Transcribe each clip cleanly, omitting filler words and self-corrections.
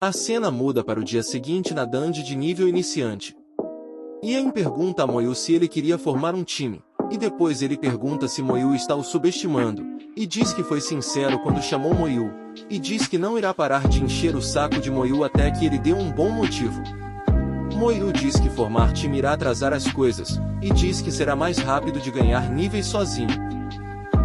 A cena muda para o dia seguinte na dungeon de nível iniciante. Ian pergunta a Moyu se ele queria formar um time, e depois ele pergunta se Moyu está o subestimando, e diz que foi sincero quando chamou Moyu, e diz que não irá parar de encher o saco de Moyu até que ele dê um bom motivo. Moyu diz que formar time irá atrasar as coisas, e diz que será mais rápido de ganhar níveis sozinho.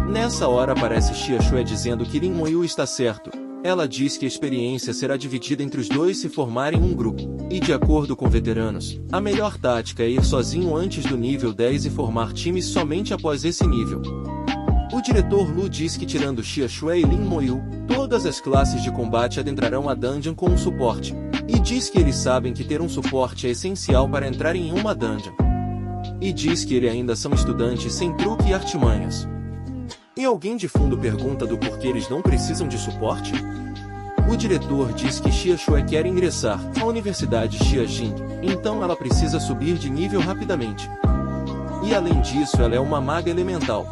Nessa hora aparece Xiaxue dizendo que Lin Moyu está certo. Ela diz que a experiência será dividida entre os dois se formarem um grupo, e de acordo com veteranos, a melhor tática é ir sozinho antes do nível 10 e formar times somente após esse nível. O diretor Lu diz que tirando Xiaxue e Lin Moyu, todas as classes de combate adentrarão a dungeon com um suporte, e diz que eles sabem que ter um suporte é essencial para entrar em uma dungeon. E diz que eles ainda são estudantes sem truque e artimanhas. E alguém de fundo pergunta do porquê eles não precisam de suporte? O diretor diz que Xiaxue quer ingressar à Universidade Xiajin, então ela precisa subir de nível rapidamente. E além disso ela é uma maga elemental.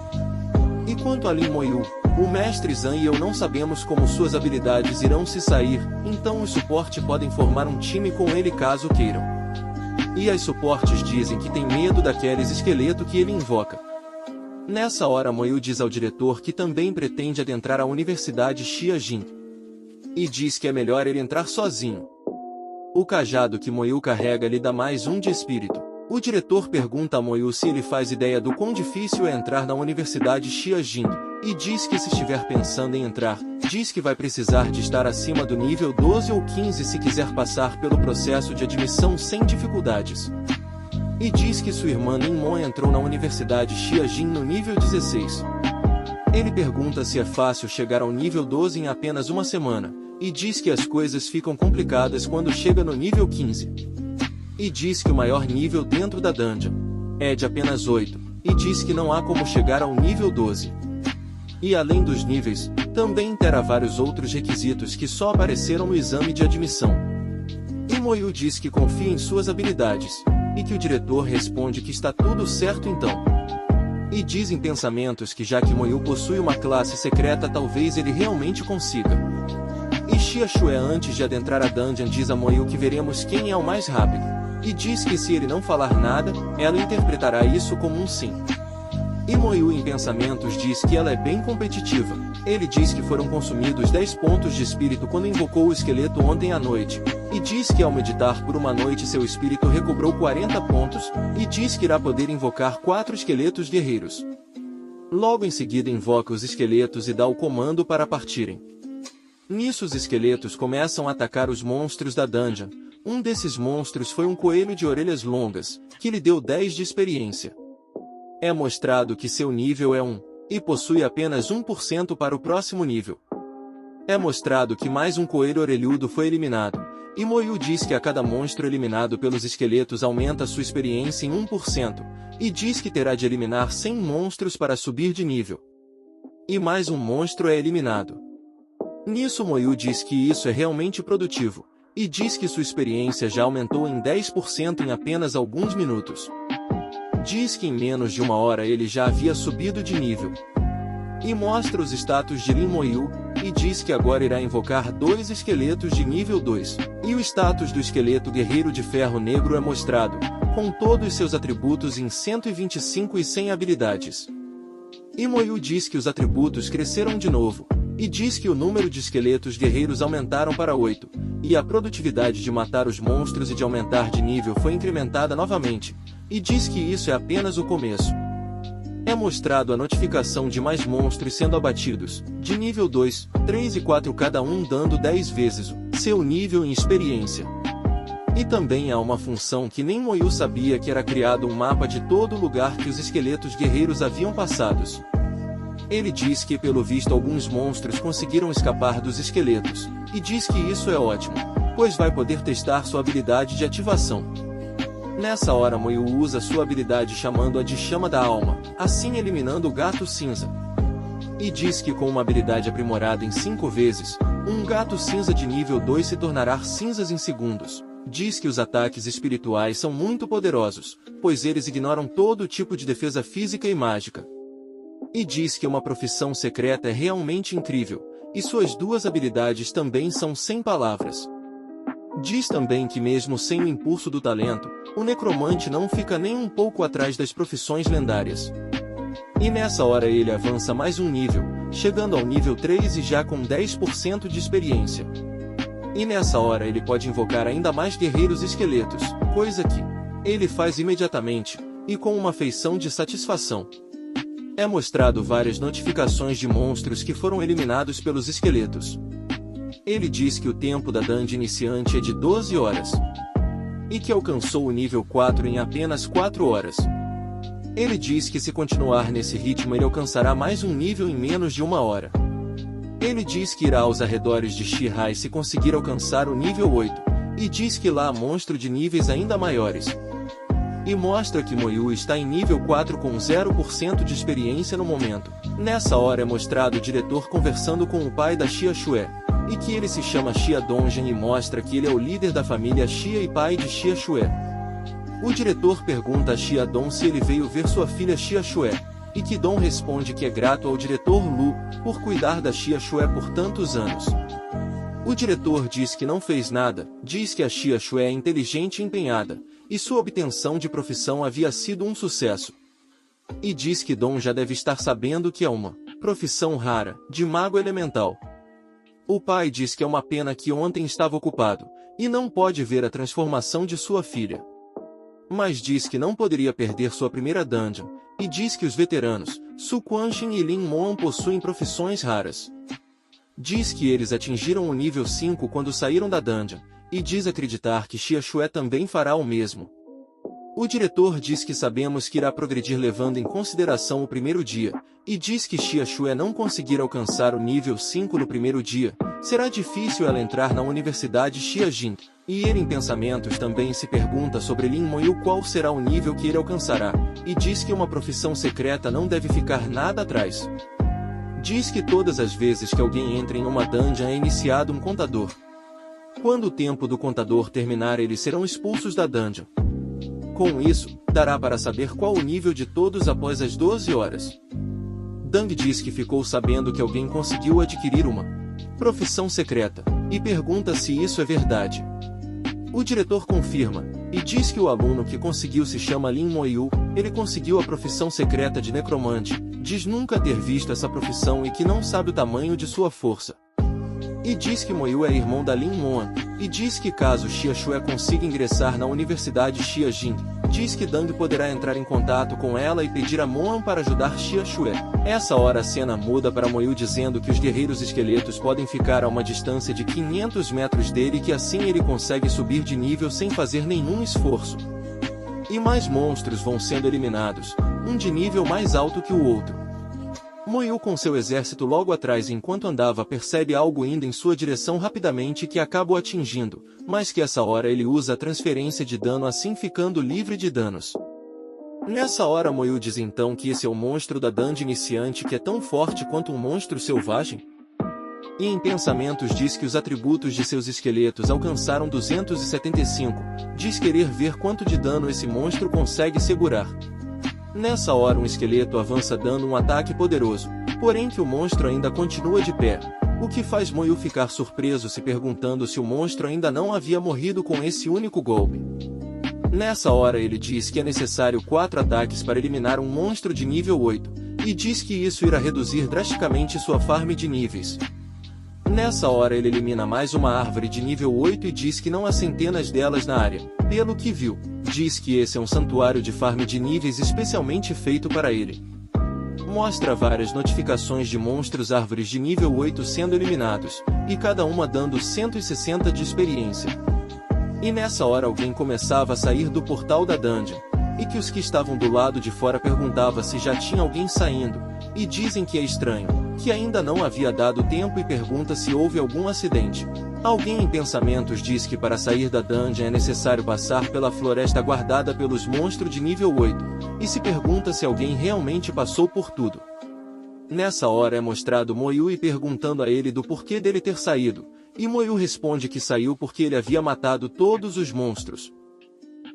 E quanto a Lin Moyu, o mestre Zhang e eu não sabemos como suas habilidades irão se sair, então os suportes podem formar um time com ele caso queiram. E as suportes dizem que tem medo daqueles esqueletos que ele invoca. Nessa hora Moyu diz ao diretor que também pretende adentrar a Universidade Xiajin. E diz que é melhor ele entrar sozinho. O cajado que Moyu carrega lhe dá mais um de espírito. O diretor pergunta a Moyu se ele faz ideia do quão difícil é entrar na Universidade Xiajin, e diz que se estiver pensando em entrar, diz que vai precisar de estar acima do nível 12 ou 15 se quiser passar pelo processo de admissão sem dificuldades. E diz que sua irmã Ninmon entrou na Universidade Xiajin no nível 16. Ele pergunta se é fácil chegar ao nível 12 em apenas uma semana, e diz que as coisas ficam complicadas quando chega no nível 15. E diz que o maior nível dentro da dungeon é de apenas 8, e diz que não há como chegar ao nível 12. E além dos níveis, também terá vários outros requisitos que só apareceram no exame de admissão. E Moyu diz que confia em suas habilidades, e que o diretor responde que está tudo certo então. E diz em pensamentos que já que Moyu possui uma classe secreta talvez ele realmente consiga. E Xiaxue antes de adentrar a dungeon diz a Moyu que veremos quem é o mais rápido, e diz que se ele não falar nada, ela interpretará isso como um sim. E Moyu em pensamentos diz que ela é bem competitiva. Ele diz que foram consumidos 10 pontos de espírito quando invocou o esqueleto ontem à noite, e diz que ao meditar por uma noite seu espírito recobrou 40 pontos, e diz que irá poder invocar 4 esqueletos guerreiros. Logo em seguida invoca os esqueletos e dá o comando para partirem. Nisso os esqueletos começam a atacar os monstros da dungeon. Um desses monstros foi um coelho de orelhas longas, que lhe deu 10 de experiência. É mostrado que seu nível é 1, e possui apenas 1% para o próximo nível. É mostrado que mais um coelho orelhudo foi eliminado, e Moyu diz que a cada monstro eliminado pelos esqueletos aumenta sua experiência em 1%, e diz que terá de eliminar 100 monstros para subir de nível. E mais um monstro é eliminado. Nisso Moyu diz que isso é realmente produtivo, e diz que sua experiência já aumentou em 10% em apenas alguns minutos. Diz que em menos de uma hora ele já havia subido de nível. E mostra os status de Lin Moyu, e diz que agora irá invocar 2 esqueletos de nível 2. E o status do esqueleto guerreiro de ferro negro é mostrado, com todos seus atributos em 125 e 100 habilidades. E Moyu diz que os atributos cresceram de novo, e diz que o número de esqueletos guerreiros aumentaram para 8, e a produtividade de matar os monstros e de aumentar de nível foi incrementada novamente, e diz que isso é apenas o começo. É mostrado a notificação de mais monstros sendo abatidos, de nível 2, 3 e 4 cada um dando 10 vezes o seu nível em experiência. E também há uma função que nem Moyu sabia que era criado um mapa de todo lugar que os esqueletos guerreiros haviam passados. Ele diz que pelo visto alguns monstros conseguiram escapar dos esqueletos, e diz que isso é ótimo, pois vai poder testar sua habilidade de ativação. Nessa hora Moyu usa sua habilidade chamando-a de Chama da Alma, assim eliminando o gato cinza. E diz que com uma habilidade aprimorada em 5 vezes, um gato cinza de nível 2 se tornará cinzas em segundos. Diz que os ataques espirituais são muito poderosos, pois eles ignoram todo tipo de defesa física e mágica. E diz que uma profissão secreta é realmente incrível, e suas 2 habilidades também são sem palavras. Diz também que mesmo sem o impulso do talento, o necromante não fica nem um pouco atrás das profissões lendárias. E nessa hora ele avança mais um nível, chegando ao nível 3 e já com 10% de experiência. E nessa hora ele pode invocar ainda mais guerreiros esqueletos, coisa que ele faz imediatamente, e com uma feição de satisfação. É mostrado várias notificações de monstros que foram eliminados pelos esqueletos. Ele diz que o tempo da dungeon iniciante é de 12 horas. E que alcançou o nível 4 em apenas 4 horas. Ele diz que se continuar nesse ritmo ele alcançará mais um nível em menos de 1 hora. Ele diz que irá aos arredores de Shihai se conseguir alcançar o nível 8, e diz que lá há monstro de níveis ainda maiores. E mostra que Moyu está em nível 4 com 0% de experiência no momento. Nessa hora é mostrado o diretor conversando com o pai da Xia Xue, e que ele se chama Xia Dongyan e mostra que ele é o líder da família Xia e pai de Xia Xue. O diretor pergunta a Xia Dong se ele veio ver sua filha Xia Xue, e que Dong responde que é grato ao diretor Lu por cuidar da Xia Xue por tantos anos. O diretor diz que não fez nada, diz que a Xia Xue é inteligente e empenhada, e sua obtenção de profissão havia sido um sucesso. E diz que Dong já deve estar sabendo que é uma profissão rara, de mago elemental. O pai diz que é uma pena que ontem estava ocupado, e não pode ver a transformação de sua filha. Mas diz que não poderia perder sua primeira dungeon, e diz que os veteranos, Su Quanxin e Lin Moan possuem profissões raras. Diz que eles atingiram o nível 5 quando saíram da dungeon, e diz acreditar que Xia Xue também fará o mesmo. O diretor diz que sabemos que irá progredir levando em consideração o primeiro dia, e diz que Xia Xue não conseguir alcançar o nível 5 no primeiro dia, será difícil ela entrar na Universidade Xiajin, e ele em pensamentos também se pergunta sobre Lin Moyu qual será o nível que ele alcançará, e diz que uma profissão secreta não deve ficar nada atrás. Diz que todas as vezes que alguém entra em uma dungeon é iniciado um contador. Quando o tempo do contador terminar eles serão expulsos da dungeon. Com isso, dará para saber qual o nível de todos após as 12 horas. Dang diz que ficou sabendo que alguém conseguiu adquirir uma profissão secreta, e pergunta se isso é verdade. O diretor confirma, e diz que o aluno que conseguiu se chama Lin Moyu, ele conseguiu a profissão secreta de necromante, diz nunca ter visto essa profissão e que não sabe o tamanho de sua força. E diz que Moyu é irmão da Lin Moan, e diz que caso Xia Xue consiga ingressar na Universidade Xiajin, diz que Dang poderá entrar em contato com ela e pedir a Moan para ajudar Xia Xue. Essa hora a cena muda para Moyu dizendo que os guerreiros esqueletos podem ficar a uma distância de 500 metros dele e que assim ele consegue subir de nível sem fazer nenhum esforço. E mais monstros vão sendo eliminados, um de nível mais alto que o outro. Moyu com seu exército logo atrás enquanto andava percebe algo indo em sua direção rapidamente que acaba o atingindo, mas que essa hora ele usa a transferência de dano assim ficando livre de danos. Nessa hora Moyu diz então que esse é o monstro da dungeon iniciante que é tão forte quanto um monstro selvagem? E em pensamentos diz que os atributos de seus esqueletos alcançaram 275, diz querer ver quanto de dano esse monstro consegue segurar. Nessa hora um esqueleto avança dando um ataque poderoso, porém que o monstro ainda continua de pé, o que faz Moyu ficar surpreso se perguntando se o monstro ainda não havia morrido com esse único golpe. Nessa hora ele diz que é necessário 4 ataques para eliminar um monstro de nível 8, e diz que isso irá reduzir drasticamente sua farm de níveis. Nessa hora ele elimina mais uma árvore de nível 8 e diz que não há centenas delas na área, pelo que viu. Diz que esse é um santuário de farm de níveis especialmente feito para ele. Mostra várias notificações de monstros árvores de nível 8 sendo eliminados, e cada uma dando 160 de experiência. E nessa hora alguém começava a sair do portal da dungeon, e que os que estavam do lado de fora perguntava se já tinha alguém saindo, e dizem que é estranho, que ainda não havia dado tempo e pergunta se houve algum acidente. Alguém em pensamentos diz que para sair da dungeon é necessário passar pela floresta guardada pelos monstros de nível 8, e se pergunta se alguém realmente passou por tudo. Nessa hora é mostrado Moyu e perguntando a ele do porquê dele ter saído, e Moyu responde que saiu porque ele havia matado todos os monstros.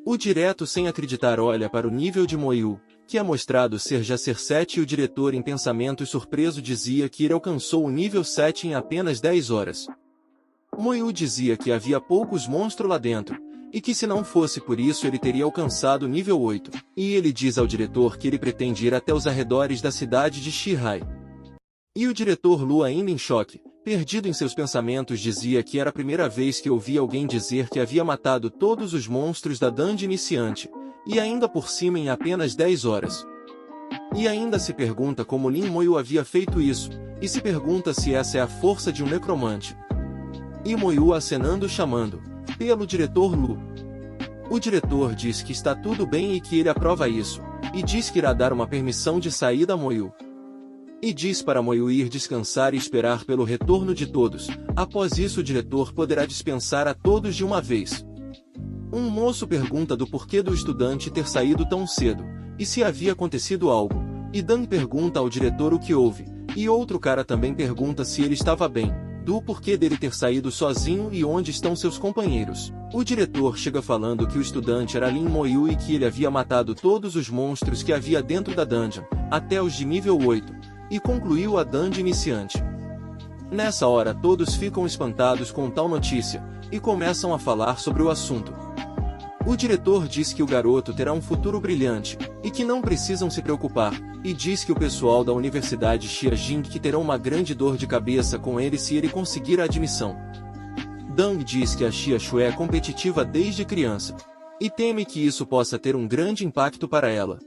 O direto sem acreditar olha para o nível de Moyu, que é mostrado ser já ser 7 e o diretor em pensamentos surpreso dizia que ele alcançou o nível 7 em apenas 10 horas. Moyu dizia que havia poucos monstros lá dentro, e que se não fosse por isso ele teria alcançado o nível 8, e ele diz ao diretor que ele pretende ir até os arredores da cidade de Shihai. E o diretor Lu, ainda em choque, perdido em seus pensamentos, dizia que era a primeira vez que ouvia alguém dizer que havia matado todos os monstros da dungeon iniciante, e ainda por cima em apenas 10 horas. E ainda se pergunta como Lin Moyu havia feito isso, e se pergunta se essa é a força de um necromante. E Moyu acenando chamando pelo diretor Lu. O diretor diz que está tudo bem e que ele aprova isso, e diz que irá dar uma permissão de saída a Moyu. E diz para Moyu ir descansar e esperar pelo retorno de todos. Após isso o diretor poderá dispensar a todos de uma vez. Um moço pergunta do porquê do estudante ter saído tão cedo, e se havia acontecido algo, e Dan pergunta ao diretor o que houve, e outro cara também pergunta se ele estava bem, do porquê dele ter saído sozinho e onde estão seus companheiros. O diretor chega falando que o estudante era Lin Moyu e que ele havia matado todos os monstros que havia dentro da dungeon, até os de nível 8, e concluiu a dungeon iniciante. Nessa hora todos ficam espantados com tal notícia, e começam a falar sobre o assunto. O diretor diz que o garoto terá um futuro brilhante, e que não precisam se preocupar, e diz que o pessoal da Universidade Xiajing que terá uma grande dor de cabeça com ele se ele conseguir a admissão. Dang diz que a Xiaxue é competitiva desde criança, e teme que isso possa ter um grande impacto para ela.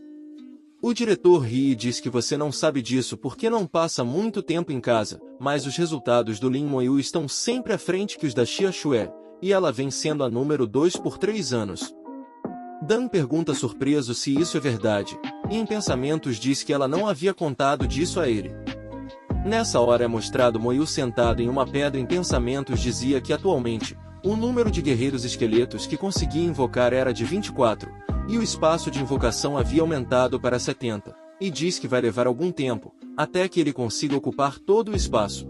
O diretor ri e diz que você não sabe disso porque não passa muito tempo em casa, mas os resultados do Lin Moyu estão sempre à frente que os da Xiaxue, e ela vem sendo a número 2 por 3 anos. Dan pergunta surpreso se isso é verdade, e em pensamentos diz que ela não havia contado disso a ele. Nessa hora é mostrado Moyu sentado em uma pedra. Em pensamentos dizia que atualmente, o número de guerreiros esqueletos que conseguia invocar era de 24, e o espaço de invocação havia aumentado para 70, e diz que vai levar algum tempo, até que ele consiga ocupar todo o espaço.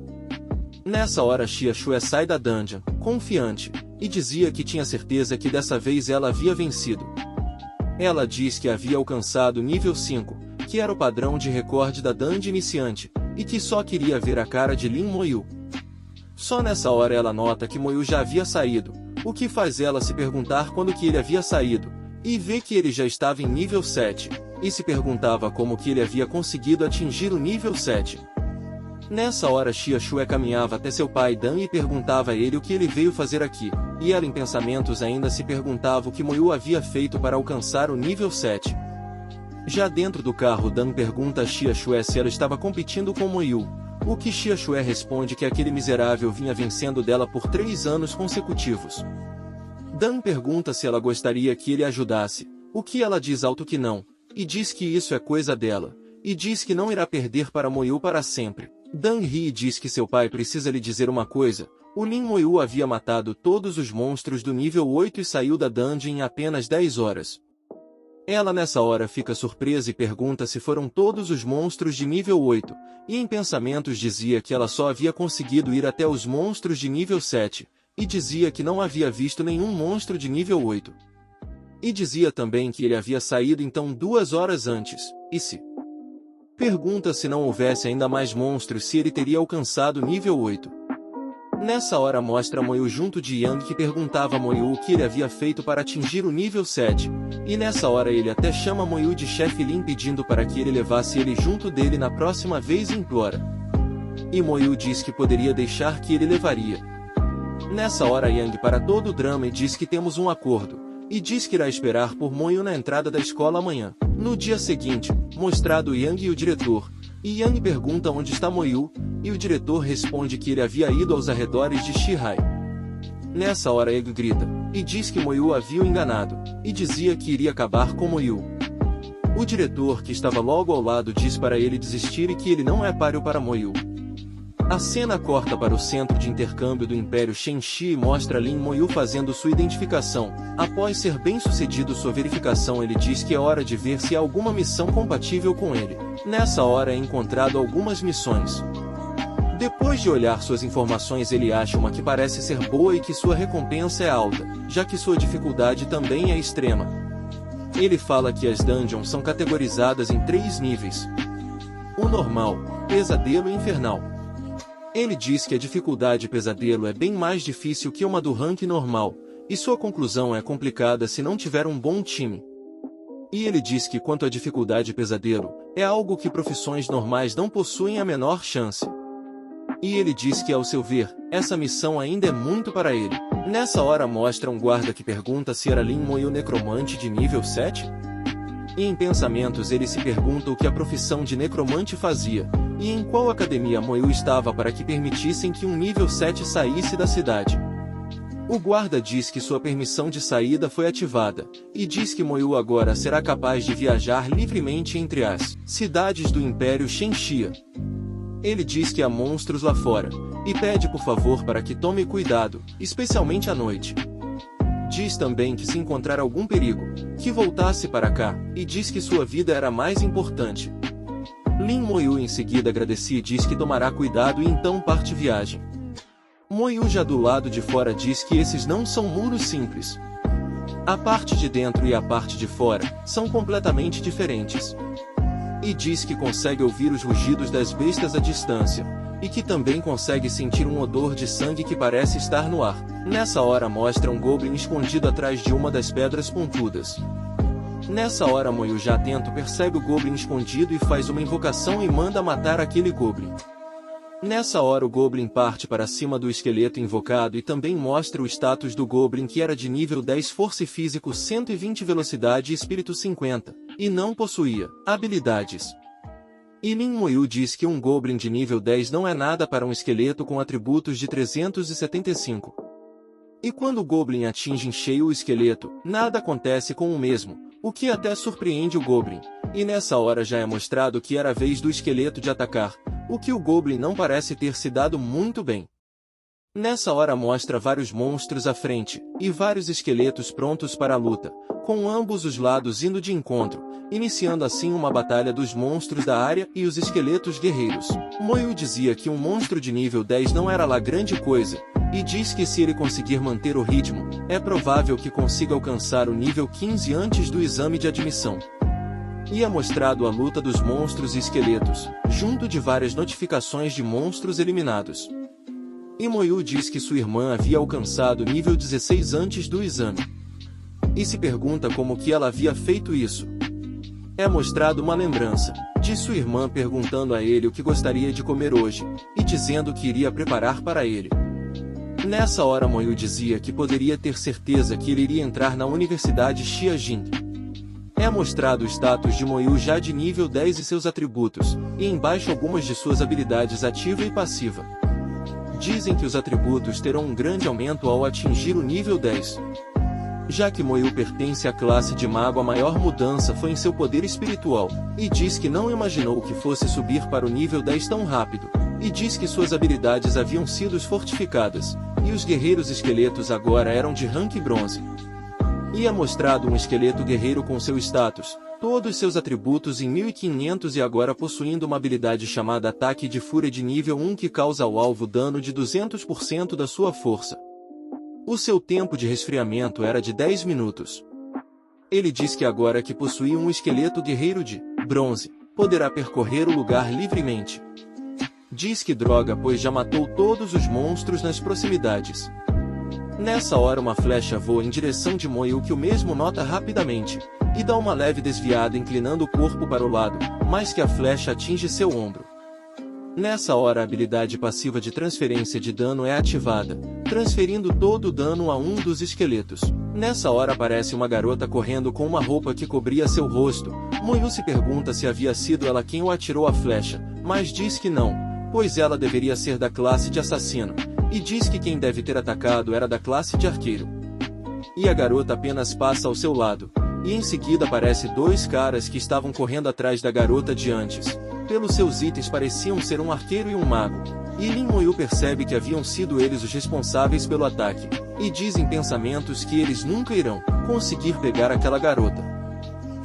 Nessa hora Xiaxue sai da dungeon, confiante, e dizia que tinha certeza que dessa vez ela havia vencido. Ela diz que havia alcançado nível 5, que era o padrão de recorde da dungeon iniciante, e que só queria ver a cara de Lin Moyu. Só nessa hora ela nota que Moyu já havia saído, o que faz ela se perguntar quando que ele havia saído, e vê que ele já estava em nível 7, e se perguntava como que ele havia conseguido atingir o nível 7. Nessa hora Xiaxue caminhava até seu pai Dan e perguntava a ele o que ele veio fazer aqui, e ela em pensamentos ainda se perguntava o que Moyu havia feito para alcançar o nível 7. Já dentro do carro Dan pergunta a Xiaxue se ela estava competindo com Moyu, o que Xiaxue responde que aquele miserável vinha vencendo dela por 3 anos consecutivos. Dan pergunta se ela gostaria que ele ajudasse, o que ela diz alto que não, e diz que isso é coisa dela, e diz que não irá perder para Moyu para sempre. Dan ri e diz que seu pai precisa lhe dizer uma coisa, o Lin Moyu havia matado todos os monstros do nível 8 e saiu da dungeon em apenas 10 horas. Ela nessa hora fica surpresa e pergunta se foram todos os monstros de nível 8, e em pensamentos dizia que ela só havia conseguido ir até os monstros de nível 7, e dizia que não havia visto nenhum monstro de nível 8. E dizia também que ele havia saído então 2 horas antes, e se pergunta se não houvesse ainda mais monstros se ele teria alcançado nível 8. Nessa hora mostra Moyu junto de Yang que perguntava a Moyu o que ele havia feito para atingir o nível 7, e nessa hora ele até chama Moyu de chefe Lin pedindo para que ele levasse ele junto dele na próxima vez e implora. E Moyu diz que poderia deixar que ele levaria. Nessa hora Yang para todo o drama e diz que temos um acordo, e diz que irá esperar por Moyu na entrada da escola amanhã. No dia seguinte, mostrado Yang e o diretor, e Yang pergunta onde está Moyu, e o diretor responde que ele havia ido aos arredores de Shihai. Nessa hora Yang grita, e diz que Moyu havia o enganado, e dizia que iria acabar com Moyu. O diretor que estava logo ao lado diz para ele desistir e que ele não é páreo para Moyu. A cena corta para o centro de intercâmbio do Império Shenxi e mostra Lin Moyu fazendo sua identificação. Após ser bem sucedido sua verificação, ele diz que é hora de ver se há alguma missão compatível com ele. Nessa hora é encontrado algumas missões. Depois de olhar suas informações, ele acha uma que parece ser boa e que sua recompensa é alta, já que sua dificuldade também é extrema. Ele fala que as dungeons são categorizadas em 3 níveis: o normal, pesadelo e infernal. Ele diz que a dificuldade pesadelo é bem mais difícil que uma do ranking normal, e sua conclusão é complicada se não tiver um bom time. E ele diz que quanto à dificuldade pesadelo, é algo que profissões normais não possuem a menor chance. E ele diz que, ao seu ver, essa missão ainda é muito para ele. Nessa hora mostra um guarda que pergunta se era Lin Moyu necromante de nível 7? E em pensamentos ele se pergunta o que a profissão de necromante fazia, e em qual academia Moyu estava para que permitissem que um nível 7 saísse da cidade. O guarda diz que sua permissão de saída foi ativada, e diz que Moyu agora será capaz de viajar livremente entre as cidades do Império Shenxia. Ele diz que há monstros lá fora, e pede por favor para que tome cuidado, especialmente à noite. Diz também que se encontrar algum perigo, que voltasse para cá, e diz que sua vida era mais importante. Lin Moyu em seguida agradece e diz que tomará cuidado e então parte viagem. Moyu já do lado de fora diz que esses não são muros simples. A parte de dentro e a parte de fora são completamente diferentes. E diz que consegue ouvir os rugidos das bestas à distância, e que também consegue sentir um odor de sangue que parece estar no ar. Nessa hora mostra um Goblin escondido atrás de uma das pedras pontudas. Nessa hora Moyu já atento percebe o Goblin escondido e faz uma invocação e manda matar aquele Goblin. Nessa hora o Goblin parte para cima do esqueleto invocado e também mostra o status do Goblin que era de nível 10 força e físico 120 velocidade e espírito 50, e não possuía habilidades. E Lin Moyu diz que um Goblin de nível 10 não é nada para um esqueleto com atributos de 375. E quando o Goblin atinge em cheio o esqueleto, nada acontece com o mesmo, o que até surpreende o Goblin, e nessa hora já é mostrado que era a vez do esqueleto de atacar, o que o Goblin não parece ter se dado muito bem. Nessa hora mostra vários monstros à frente, e vários esqueletos prontos para a luta, com ambos os lados indo de encontro, iniciando assim uma batalha dos monstros da área e os esqueletos guerreiros. Moyu dizia que um monstro de nível 10 não era lá grande coisa, e diz que se ele conseguir manter o ritmo, é provável que consiga alcançar o nível 15 antes do exame de admissão. E é mostrado a luta dos monstros e esqueletos, junto de várias notificações de monstros eliminados. E Moyu diz que sua irmã havia alcançado nível 16 antes do exame. E se pergunta como que ela havia feito isso. É mostrado uma lembrança de sua irmã perguntando a ele o que gostaria de comer hoje, e dizendo que iria preparar para ele. Nessa hora Moyu dizia que poderia ter certeza que ele iria entrar na Universidade Xiajing. É mostrado o status de Moyu já de nível 10 e seus atributos, e embaixo algumas de suas habilidades ativa e passiva. Dizem que os atributos terão um grande aumento ao atingir o nível 10. Já que Moyu pertence à classe de mago, a maior mudança foi em seu poder espiritual, e diz que não imaginou que fosse subir para o nível 10 tão rápido, e diz que suas habilidades haviam sido fortificadas, e os guerreiros esqueletos agora eram de rank bronze. E é mostrado um esqueleto guerreiro com seu status, todos seus atributos em 1500 e agora possuindo uma habilidade chamada Ataque de Fúria de nível 1 que causa ao alvo dano de 200% da sua força. O seu tempo de resfriamento era de 10 minutos. Ele diz que agora que possui um esqueleto guerreiro de bronze, poderá percorrer o lugar livremente. Diz que droga, pois já matou todos os monstros nas proximidades. Nessa hora uma flecha voa em direção de Moyu que o mesmo nota rapidamente, e dá uma leve desviada inclinando o corpo para o lado, mas que a flecha atinge seu ombro. Nessa hora a habilidade passiva de transferência de dano é ativada, transferindo todo o dano a um dos esqueletos. Nessa hora aparece uma garota correndo com uma roupa que cobria seu rosto. Moyu se pergunta se havia sido ela quem o atirou a flecha, mas diz que não, pois ela deveria ser da classe de assassino, e diz que quem deve ter atacado era da classe de arqueiro. E a garota apenas passa ao seu lado, e em seguida aparece dois caras que estavam correndo atrás da garota de antes. Pelos seus itens pareciam ser um arqueiro e um mago, e Lin Moyu percebe que haviam sido eles os responsáveis pelo ataque, e diz em pensamentos que eles nunca irão conseguir pegar aquela garota.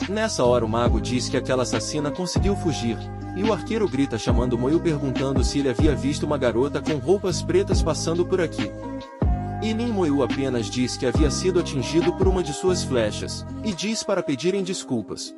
Nessa hora o mago diz que aquela assassina conseguiu fugir, e o arqueiro grita chamando Moyu perguntando se ele havia visto uma garota com roupas pretas passando por aqui. E Lin Moyu apenas diz que havia sido atingido por uma de suas flechas, e diz para pedirem desculpas.